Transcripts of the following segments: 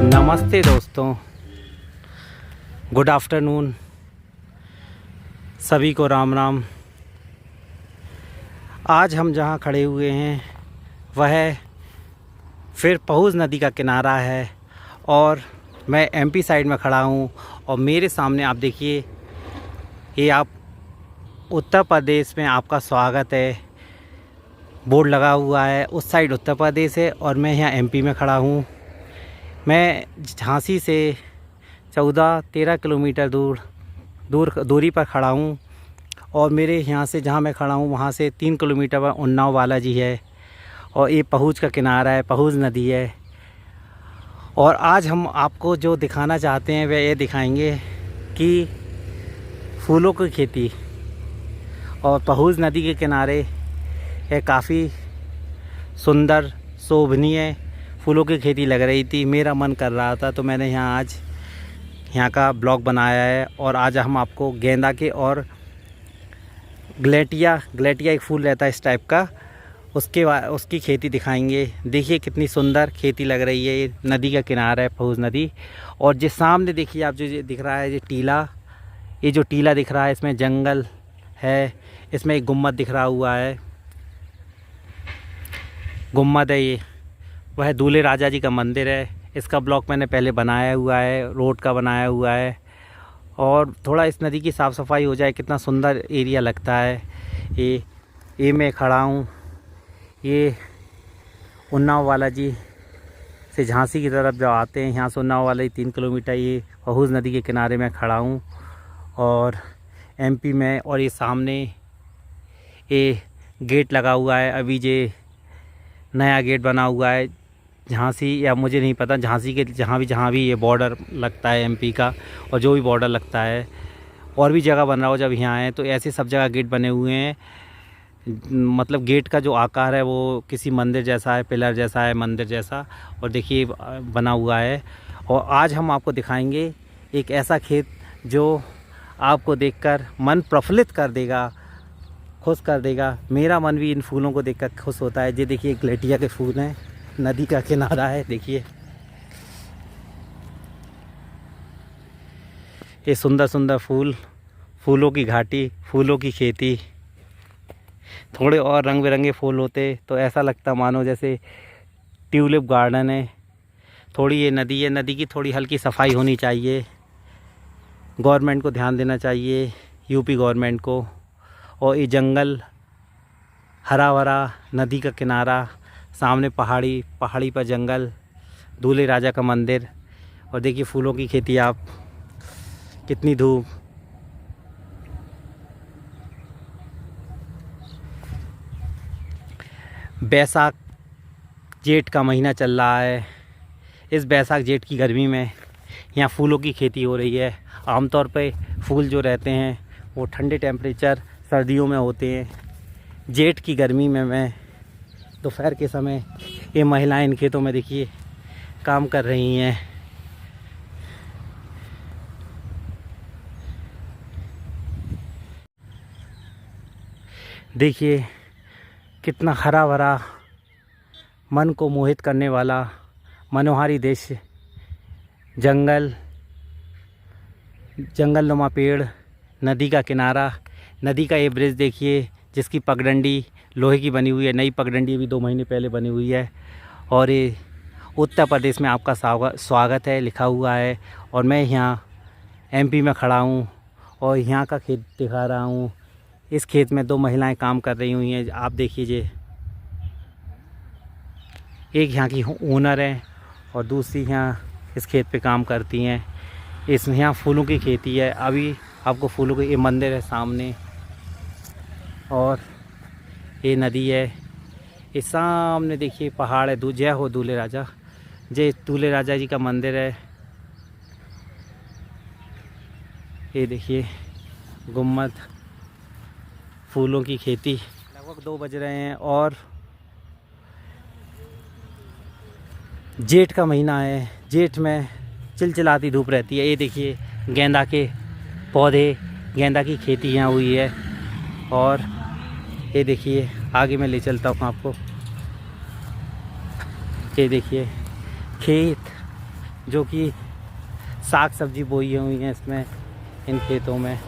नमस्ते दोस्तों, good afternoon, सभी को राम राम। आज हम जहाँ खड़े हुए हैं वह फिर पहुज नदी का किनारा है और मैं एमपी साइड में खड़ा हूँ। और मेरे सामने आप देखिए, ये आप उत्तर प्रदेश में आपका स्वागत है बोर्ड लगा हुआ है। उस साइड उत्तर प्रदेश है और मैं यहाँ एमपी में खड़ा हूँ। मैं झांसी से 14-13 किलोमीटर दूरी पर खड़ा हूँ और मेरे यहाँ से जहाँ मैं खड़ा हूँ वहाँ से 3 किलोमीटर पर उन्नाव बालाजी है और ये पहुज का किनारा है, पहुज नदी है। और आज हम आपको जो दिखाना चाहते हैं वह ये दिखाएंगे कि फूलों की खेती। और पहुज नदी के किनारे ये काफ़ी सुंदर शोभनीय फूलों की खेती लग रही थी। मेरा मन कर रहा था तो मैंने आज यहाँ का ब्लॉग बनाया है। और आज हम आपको गेंदा के और ग्लेटिया एक फूल रहता है इस टाइप का, उसकी खेती दिखाएंगे। देखिए कितनी सुंदर खेती लग रही है। ये नदी का किनारा है, पहुज नदी। और जिस सामने देखिए आप, जो दिख रहा है ये जो टीला दिख रहा है, इसमें जंगल है। इसमें एक गुम्बद दिख रहा हुआ है, गुम्बद है ये, वह दूल्हे राजा जी का मंदिर है। इसका ब्लॉग मैंने पहले बनाया हुआ है, रोड का बनाया हुआ है। और थोड़ा इस नदी की साफ़ सफाई हो जाए, कितना सुंदर एरिया लगता है। ये मैं खड़ा हूँ, ये उन्नाव बालाजी से झांसी की तरफ जब आते हैं, यहाँ से उन्नाव बालाजी 3 किलोमीटर, ये पहुज नदी के किनारे में खड़ा हूँ और एमपी में। और ये सामने ये गेट लगा हुआ है, अभी ये नया गेट बना हुआ है झांसी, या मुझे नहीं पता, झांसी के जहाँ भी ये बॉर्डर लगता है एमपी का, और जो भी बॉर्डर लगता है और भी जगह बन रहा हो जब यहाँ आए तो ऐसे सब जगह गेट बने हुए हैं। मतलब गेट का जो आकार है वो किसी मंदिर जैसा है, पिलर जैसा है, मंदिर जैसा। और देखिए बना हुआ है। और आज हम आपको दिखाएंगे एक ऐसा खेत जो आपको देखकर मन प्रफुल्लित कर देगा, खुश कर देगा। मेरा मन भी इन फूलों को देखकर खुश होता है। ये देखिए ग्लेटिया के फूल हैं, नदी का किनारा है। देखिए ये सुंदर सुंदर फूलों की घाटी, फूलों की खेती। थोड़े और रंग बिरंगे फूल होते तो ऐसा लगता मानो जैसे ट्यूलिप गार्डन है। थोड़ी ये नदी है, नदी की थोड़ी हल्की सफाई होनी चाहिए, गवर्नमेंट को ध्यान देना चाहिए, यूपी गवर्नमेंट को। और ये जंगल, हरा भरा नदी का किनारा, सामने पहाड़ी पर जंगल, दूल्हे राजा का मंदिर। और देखिए फूलों की खेती, आप कितनी धूप। बैसाख जेठ का महीना चल रहा है। इस बैसाख जेठ की गर्मी में यहाँ फूलों की खेती हो रही है। आमतौर पे फूल जो रहते हैं वो ठंडे टेम्परेचर सर्दियों में होते हैं। जेठ की गर्मी में मैं दोपहर के समय ये महिलाएं इन खेतों में देखिए काम कर रही हैं। देखिए कितना हरा भरा, मन को मोहित करने वाला मनोहारी दृश्य, जंगलनुमा पेड़, नदी का किनारा, नदी का ये ब्रिज देखिए जिसकी पगडंडी लोहे की बनी हुई है। नई पगडंडी अभी 2 महीने पहले बनी हुई है। और ये उत्तर प्रदेश में आपका स्वागत है लिखा हुआ है। और मैं यहाँ एमपी में खड़ा हूँ और यहाँ का खेत दिखा रहा हूँ। इस खेत में 2 महिलाएं काम कर रही हुई हैं, आप देखिए। एक यहाँ की ओनर है और दूसरी यहाँ इस खेत पे काम करती हैं। यहाँ फूलों की खेती है। अभी आपको फूलों के, ये मंदिर है सामने और ये नदी है। ये सामने देखिए पहाड़ है। जय हो दूल्हे राजा, जय दूल्हे राजा जी का मंदिर है। ये देखिए गुम्बद, फूलों की खेती। लगभग 2 बज रहे हैं और जेठ का महीना है। जेठ में चिलचिलाती धूप रहती है। ये देखिए गेंदा के पौधे, गेंदा की खेती यहाँ हुई है। और ये देखिए आगे मैं ले चलता हूँ आपको। ये देखिए खेत, जो कि साग सब्जी बोई हुई हैं इसमें, इन खेतों में।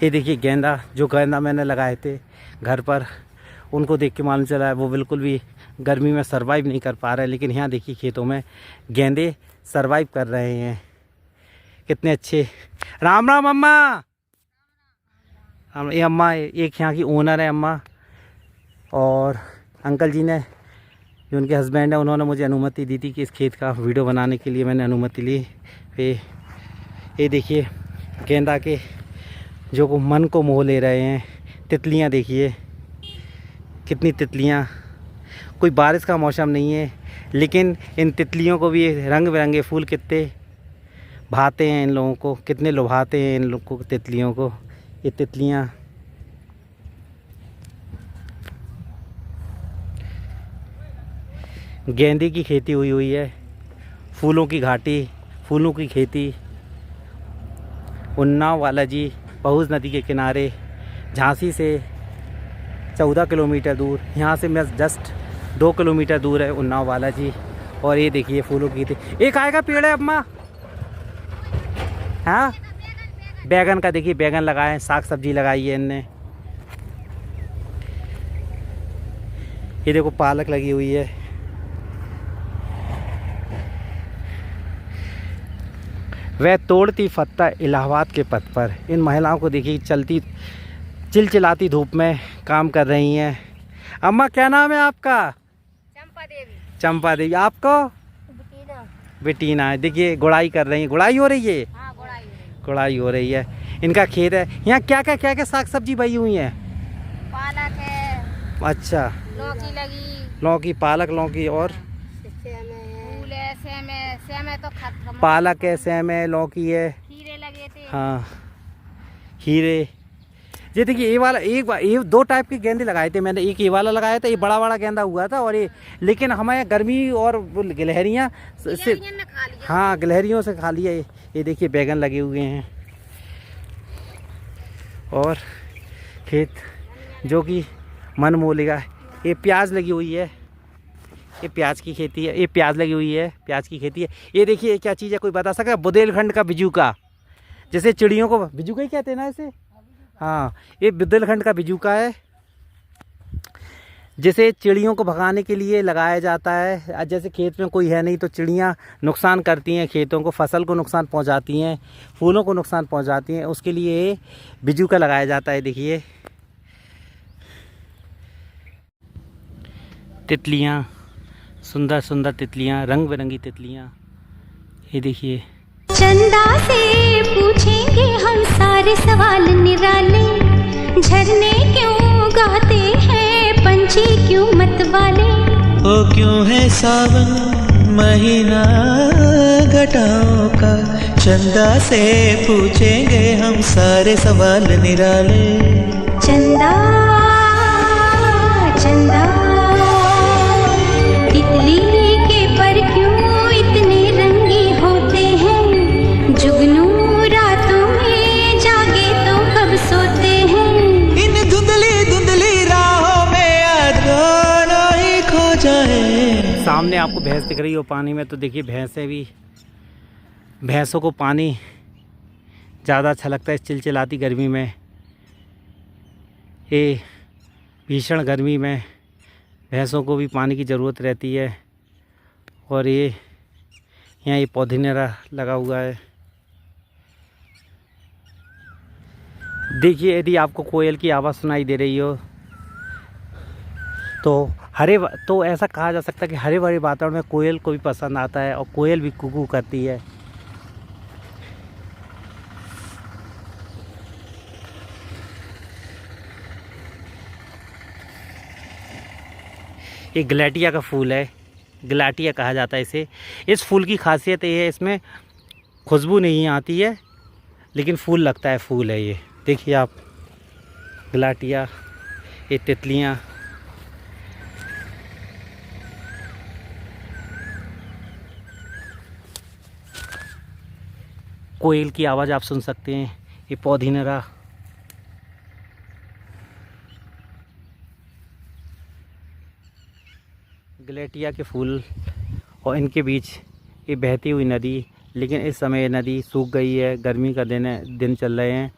ये देखिए गेंदा, जो गेंदा मैंने लगाए थे घर पर, उनको देख के मालूम चला है वो बिल्कुल भी गर्मी में सरवाइव नहीं कर पा रहे हैं, लेकिन यहाँ देखिए खेतों में गेंदे सरवाइव कर रहे हैं। कितने अच्छे। राम राम अम्मा। ये अम्मा एक यहाँ की ओनर है अम्मा, और अंकल जी ने, जो उनके हस्बैंड है, उन्होंने मुझे अनुमति दी थी कि इस खेत का वीडियो बनाने के लिए मैंने अनुमति ली। फिर ये देखिए गेंदा के जो को मन को मोह ले रहे हैं। तितलियां देखिए कितनी तितलियां। कोई बारिश का मौसम नहीं है, लेकिन इन तितलियों को भी रंग बिरंगे फूल कितने भाते हैं इन लोगों को, कितने लुभाते हैं इन लोगों को, तितलियों को। ये तितलियां गेंदे की खेती हुई है, फूलों की घाटी, फूलों की खेती। उन्नाव बालाजी पहुज नदी के किनारे, झांसी से 14 किलोमीटर दूर, यहाँ से मैं जस्ट 2 किलोमीटर दूर है उन्नाव बालाजी। और ये देखिए फूलों की खेती। एक आएगा पेड़ है अम्मा, हाँ बैगन का, देखिए बैगन लगाए हैं, साग सब्जी लगाई है इनने। ये देखो पालक लगी हुई है। वह तोड़ती फत्ता इलाहाबाद के पथ पर। इन महिलाओं को देखिए चलती चिलचिलाती धूप में काम कर रही हैं। अम्मा क्या नाम है आपका? चंपा देवी। चंपा देवी। आपको? बेटीना। बेटीना है। देखिए गुड़ाई कर रही है। गुड़ाई हो रही है? हाँ, गुड़ाई हो रही है। इनका खेत है। यहाँ क्या क्या साग सब्जी बई हुई है? पालक है। अच्छा, लौकी लगी। लौकी, पालक, लौकी और फूल है, सेम है तो खत्म। पालक है, सेम है, लौकी है। खीरे लगे थे। हाँ खीरे। ये देखिए ये वाला, ये 2 टाइप के गेंदे लगाए थे मैंने। एक ये वाला लगाया था, ये बड़ा बड़ा गेंदा हुआ था, और ये, लेकिन हमारे गर्मी और गिलहरियाँ से, हाँ गिलहरियों से खा लिया। ये देखिए बैगन लगे हुए हैं, और खेत जो कि मन मोह लेगा। ये प्याज लगी हुई है, ये प्याज की खेती है। ये प्याज लगी हुई है, प्याज की खेती है। ये देखिए ये क्या चीज़ है, कोई बता सका? बुंदेलखंड का बिजूका, जैसे चिड़ियों को बिजूका ही कहते हैं ना इसे। हाँ, ये बुंदेलखंड का बिजूका है, जिसे चिड़ियों को भगाने के लिए लगाया जाता है। जैसे खेत में कोई है नहीं तो चिड़ियाँ नुकसान करती हैं खेतों को, फसल को नुकसान पहुंचाती हैं, फूलों को नुकसान पहुंचाती हैं, उसके लिए बिजूका लगाया जाता है। देखिए तितलियाँ, सुंदर सुंदर तितलियाँ, रंग बिरंगी तितलियाँ। ये देखिए चंदा से पूछेंगे हम सारे सवाल निराले, झरने क्यों गाते हैं, पंछी क्यों मत वाले, ओ क्यों है सावन महीना घटाओं का, चंदा से पूछेंगे हम सारे सवाल निराले। चंदा चंदा तितली के पर क्यों इतने रंगी होते हैं, जुगनू रातों में जागे तो कब सोते हैं, इन धुंधली धुंधली राहों में आज दोनों ही खो जाए। सामने आपको भैंस दिख रही हो पानी में, तो देखिए भैंसें भी, भैंसों को पानी ज़्यादा अच्छा लगता है इस चिलचिलाती गर्मी में। ये भीषण गर्मी में भैंसों को भी पानी की ज़रूरत रहती है। और ये यहाँ ये पौधीनेरा लगा हुआ है। देखिए यदि आपको कोयल की आवाज़ सुनाई दे रही हो तो ऐसा कहा जा सकता है कि हरे भरे वातावरण में कोयल को भी पसंद आता है, और कोयल भी कुकू करती है। ये गलेटिया का फूल है, गलाटिया कहा जाता है इसे। इस फूल की खासियत ये है, इसमें खुशबू नहीं आती है, लेकिन फूल लगता है, फूल है ये। देखिए आप गलाटिया, ये तितलियाँ, कोयल की आवाज़ आप सुन सकते हैं। ये पौधीनेरा, गलेटिया के फूल और इनके बीच ये बहती हुई नदी, लेकिन इस समय ये नदी सूख गई है। गर्मी का दिन चल रहे हैं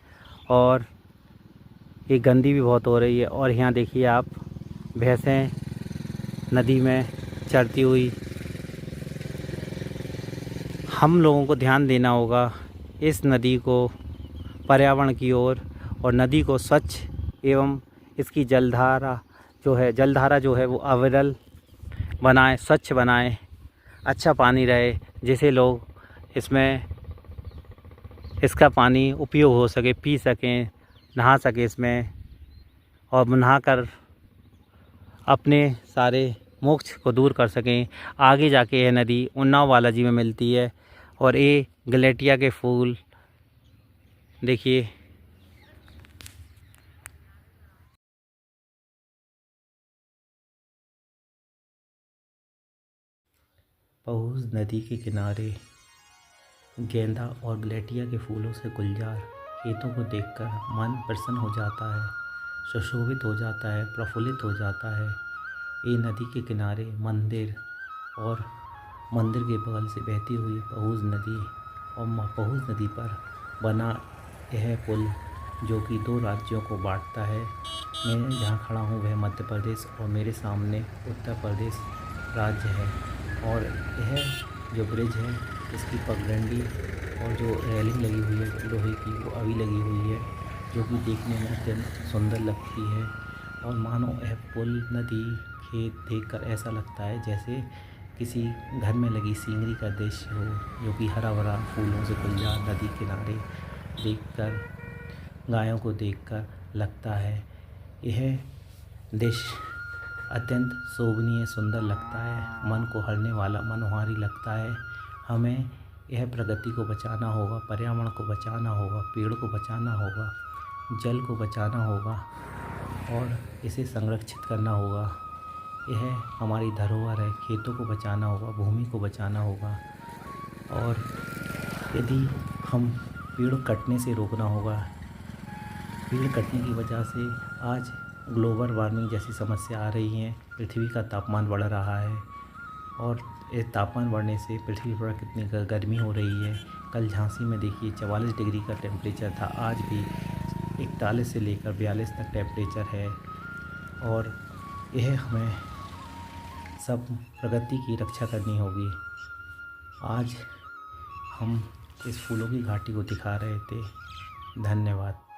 और ये गंदी भी बहुत हो रही है। और यहाँ देखिए आप, भैंसें नदी में चरती हुई। हम लोगों को ध्यान देना होगा इस नदी को, पर्यावरण की ओर, और नदी को स्वच्छ एवं इसकी जलधारा जो है वो अविरल बनाएं, स्वच्छ बनाएं, अच्छा पानी रहे, जिसे लोग इसका पानी उपयोग हो सके, पी सकें, नहा सके इसमें, और नहाकर अपने सारे मोक्ष को दूर कर सकें। आगे जाके यह नदी उन्नाव बालाजी में मिलती है। और ये गलेटिया के फूल देखिए, पहुज नदी के किनारे गेंदा और गलेटिया के फूलों से गुलजार खेतों को देखकर मन प्रसन्न हो जाता है, सुशोभित हो जाता है, प्रफुल्लित हो जाता है। ये नदी के किनारे मंदिर, और मंदिर के बगल से बहती हुई पहुज नदी, और पहुज नदी पर बना यह पुल जो कि 2 राज्यों को बांटता है। मैं जहाँ खड़ा हूँ वह मध्य प्रदेश, और मेरे सामने उत्तर प्रदेश राज्य है। और यह जो ब्रिज है, इसकी पगडंडी और जो रेलिंग लगी हुई है लोहे की, वो अभी लगी हुई है, जो कि देखने में अत्यंत सुंदर लगती है। और मानो यह पुल, नदी, खेत देखकर ऐसा लगता है जैसे किसी घर में लगी सीनरी का दृश्य हो, जो कि हरा भरा फूलों से गुलजार नदी किनारे देखकर, गायों को देखकर लगता है। यह दृश्य अत्यंत शोभनीय, सुंदर लगता है, मन को हरने वाला, मनोहारी लगता है। हमें यह प्रकृति को बचाना होगा, पर्यावरण को बचाना होगा, पेड़ को बचाना होगा, जल को बचाना होगा, और इसे संरक्षित करना होगा। यह हमारी धरोहर है। खेतों को बचाना होगा, भूमि को बचाना होगा। और यदि हम पेड़ कटने से रोकना होगा, पेड़ कटने की वजह से आज ग्लोबल वार्मिंग जैसी समस्या आ रही हैं, पृथ्वी का तापमान बढ़ रहा है, और इस तापमान बढ़ने से पृथ्वी पर कितनी गर्मी हो रही है। कल झांसी में देखिए 44 डिग्री का टेम्परेचर था, आज भी 41 से लेकर 42 तक टेम्परेचर है। और यह हमें सब प्रकृति की रक्षा करनी होगी। आज हम इस फूलों की घाटी को दिखा रहे थे। धन्यवाद।